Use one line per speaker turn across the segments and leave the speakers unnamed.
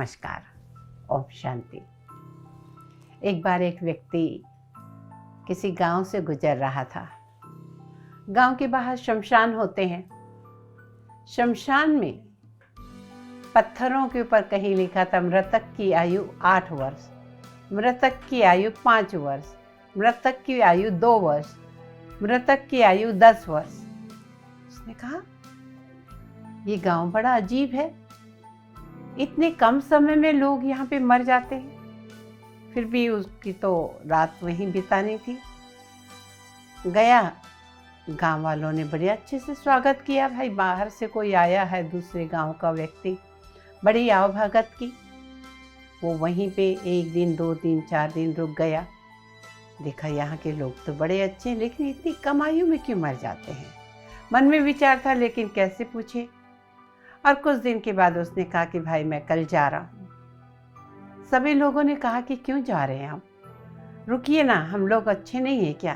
नमस्कार। ओम शांति। एक बार एक व्यक्ति किसी गांव से गुजर रहा था। गांव के बाहर शमशान होते हैं। शमशान में पत्थरों के ऊपर कहीं लिखा था मृतक की आयु 8 वर्ष, मृतक की आयु 5 वर्ष, मृतक की आयु 2 वर्ष, मृतक की आयु 10 वर्ष। उसने कहा ये गांव बड़ा अजीब है, इतने कम समय में लोग यहाँ पे मर जाते हैं। फिर भी उसकी तो रात वहीं बितानी थी। गया, गांव वालों ने बड़े अच्छे से स्वागत किया। भाई बाहर से कोई आया है, दूसरे गांव का व्यक्ति, बड़ी आवभगत की। वो वहीं पे 1 दिन 2 दिन 4 दिन रुक गया। देखा यहाँ के लोग तो बड़े अच्छे हैं, लेकिन इतनी कम आयु में क्यों मर जाते हैं। मन में विचार था, लेकिन कैसे पूछे। और कुछ दिन के बाद उसने कहा कि भाई मैं कल जा रहा हूँ। सभी लोगों ने कहा कि क्यों जा रहे हैं आप, रुकिए ना, हम लोग अच्छे नहीं हैं क्या।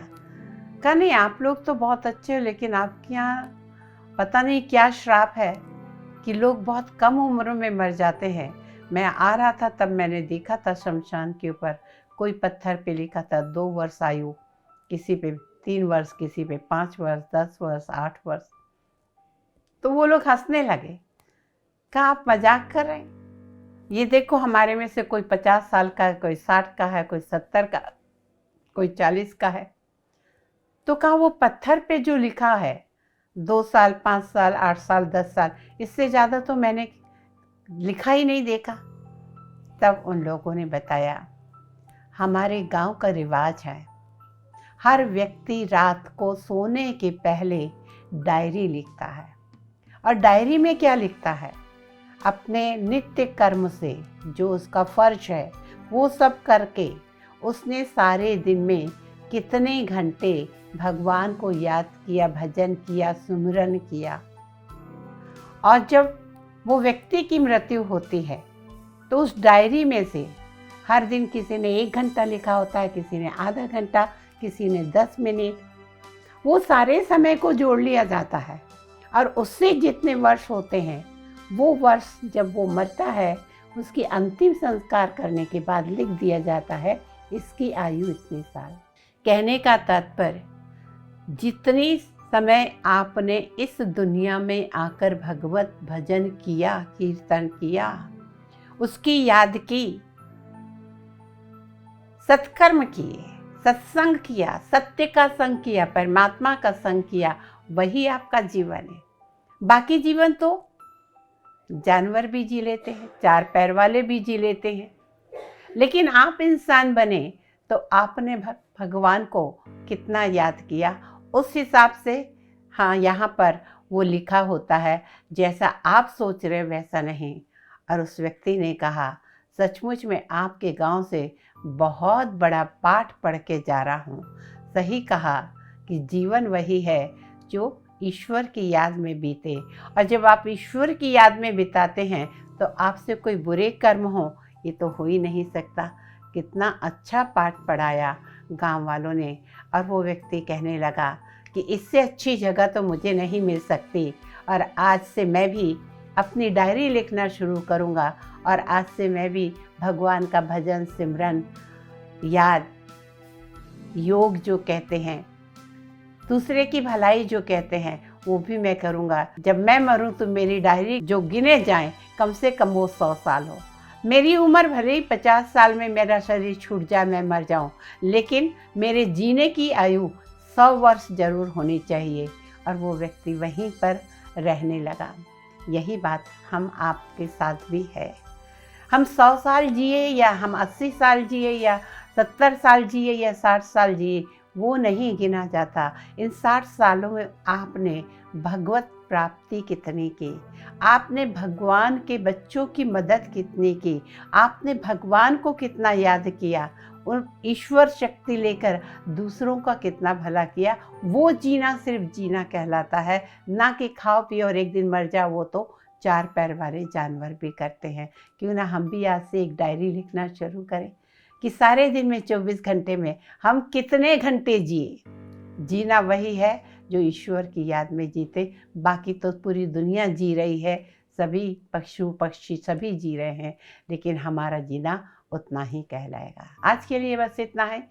कहा नहीं, आप लोग तो बहुत अच्छे हो, लेकिन आपके यहाँ पता नहीं क्या श्राप है कि लोग बहुत कम उम्र में मर जाते हैं। मैं आ रहा था तब मैंने देखा था शमशान के ऊपर कोई पत्थर पे लिखा था 2 वर्ष आयु, किसी पे 3 वर्ष, किसी पे 5 वर्ष, 10 वर्ष, 8 वर्ष। तो वो लोग हंसने लगे। कहा आप मजाक कर रहे हैं, ये देखो हमारे में से कोई 50 साल का है, कोई 60 का है, कोई 70 का, कोई 40 का है। तो कहा वो पत्थर पे जो लिखा है 2 साल, 5 साल, 8 साल, 10 साल, इससे ज़्यादा तो मैंने लिखा ही नहीं देखा। तब उन लोगों ने बताया हमारे गांव का रिवाज है, हर व्यक्ति रात को सोने के पहले डायरी लिखता है। और डायरी में क्या लिखता है, अपने नित्य कर्म से जो उसका फर्ज है वो सब करके उसने सारे दिन में कितने घंटे भगवान को याद किया, भजन किया, सुमिरन किया। और जब वो व्यक्ति की मृत्यु होती है तो उस डायरी में से हर दिन किसी ने 1 घंटा लिखा होता है, किसी ने आधा घंटा, किसी ने 10 मिनट, वो सारे समय को जोड़ लिया जाता है। और उससे जितने वर्ष होते हैं वो वर्ष जब वो मरता है उसकी अंतिम संस्कार करने के बाद लिख दिया जाता है इसकी आयु इतने साल। कहने का तात्पर्य, जितनी समय आपने इस दुनिया में आकर भगवत भजन किया, कीर्तन किया, उसकी याद की, सत्कर्म किए, सत्संग किया, सत्य का संग किया, परमात्मा का संग किया, वही आपका जीवन है। बाकी जीवन तो जानवर भी जी लेते हैं, 4 पैर वाले भी जी लेते हैं, लेकिन आप इंसान बने तो आपने भगवान को कितना याद किया, उस हिसाब से हाँ यहाँ पर वो लिखा होता है। जैसा आप सोच रहे वैसा नहीं। और उस व्यक्ति ने कहा सचमुच में आपके गांव से बहुत बड़ा पाठ पढ़ के जा रहा हूँ। सही कहा कि जीवन वही है जो ईश्वर की याद में बीते। और जब आप ईश्वर की याद में बिताते हैं तो आपसे कोई बुरे कर्म हो ये तो हो ही नहीं सकता। कितना अच्छा पाठ पढ़ाया गांव वालों ने। और वो व्यक्ति कहने लगा कि इससे अच्छी जगह तो मुझे नहीं मिल सकती, और आज से मैं भी अपनी डायरी लिखना शुरू करूँगा। और आज से मैं भी भगवान का भजन, सिमरन, याद, योग जो कहते हैं, दूसरे की भलाई जो कहते हैं, वो भी मैं करूँगा। जब मैं मरूँ तो मेरी डायरी जो गिने जाएं कम से कम वो 100 साल हो। मेरी उम्र भले ही 50 साल में मेरा शरीर छूट जाए, मैं मर जाऊँ, लेकिन मेरे जीने की आयु 100 वर्ष जरूर होनी चाहिए। और वो व्यक्ति वहीं पर रहने लगा। यही बात हम आपके साथ भी है। हम 100 साल जिए या हम 80 साल जिए या 70 साल जिए या 60 साल जिए, वो नहीं गिना जाता। इन 60 सालों में आपने भगवत प्राप्ति कितनी की, आपने भगवान के बच्चों की मदद कितनी की, आपने भगवान को कितना याद किया, उन ईश्वर शक्ति लेकर दूसरों का कितना भला किया। वो जीना सिर्फ जीना कहलाता है, ना कि खाओ पियो और एक दिन मर जाओ। वो तो 4 पैर वाले जानवर भी करते हैं। क्यों ना हम भी आज से एक डायरी लिखना शुरू करें कि सारे दिन में 24 घंटे में हम कितने घंटे जिए। जीना वही है जो ईश्वर की याद में जीते। बाकी तो पूरी दुनिया जी रही है, सभी पशु पक्षी सभी जी रहे हैं, लेकिन हमारा जीना उतना ही कहलाएगा। आज के लिए बस इतना है,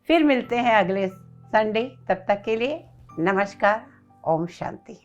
फिर मिलते हैं अगले संडे। तब तक के लिए नमस्कार, ओम शांति।